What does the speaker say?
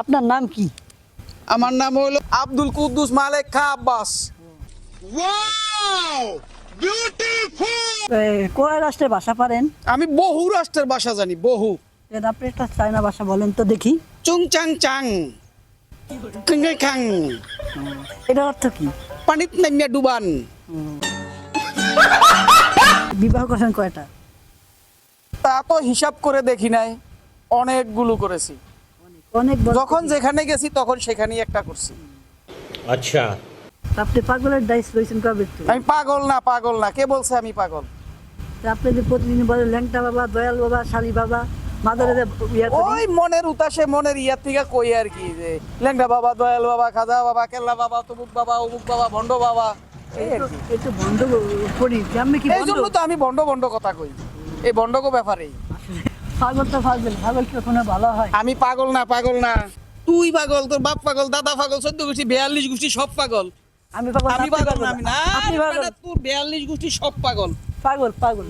আপনার নাম কি? আমার নাম হলো আব্দুল কুদ্দুস মালেক খা আব্বাস। কয় রাষ্ট্রের ভাষা পারেন? আমি বহু রাষ্ট্রের ভাষা জানি, বহু। আপনি একটা চায়না ভাষা বলেন তো দেখি। চুং চাং চাং কিংগে খাং এটার অর্থ কি? পানিত নামিয়া ডুবান। বিবাহ করছেন কয়টা? তা তো হিসাব করে দেখি নাই, অনেকগুলো করেছি। অনেক বড়। যখন যেখানে গেছি তখন সেখানেই একটা করছি। अच्छा আপনি পাগলের ডাইস লইছেন কবে থেকে? আমি পাগল না, কে বলছে আমি পাগল? আপনি যে প্রতিদিন বলেন ল্যাংটা বাবা, দয়াল বাবা, শালি বাবা, মাদারে যে ইয়া করি। ওই মনের উতাসে মনের ইয়ার থেকে কই আর কি, যে ল্যাংড়া বাবা, দয়াল বাবা, খাজা বাবা, কেল্লা বাবা, তমুক বাবা, অমুক বাবা, ভণ্ড বাবা, এই আর কি। একটু বন্ধ করি আমি কি এই বন্ধ? জন্য তো আমি ভণ্ড কথা কই, এই ভণ্ডকো ব্যাপারেই। পাগল তো পাগল কি কখনো ভালো হয়? আমি পাগল না, তুই পাগল, তোর বাপ পাগল, দাদা পাগল, 14 গোষ্ঠী 42 গোষ্ঠী সব পাগল। আমি পাগল আমি আপনি পাগল না, আমি না, আপনি পাগল। তোর 42 গোষ্ঠী সব পাগল। পাগল